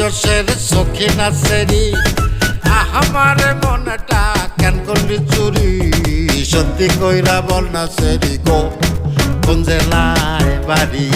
বয়সের সখী না সেরি আমার মনটা কেন করলি চুরি সত্যি কইরা বল না সেরি গো কোন জেলায় বাড়ি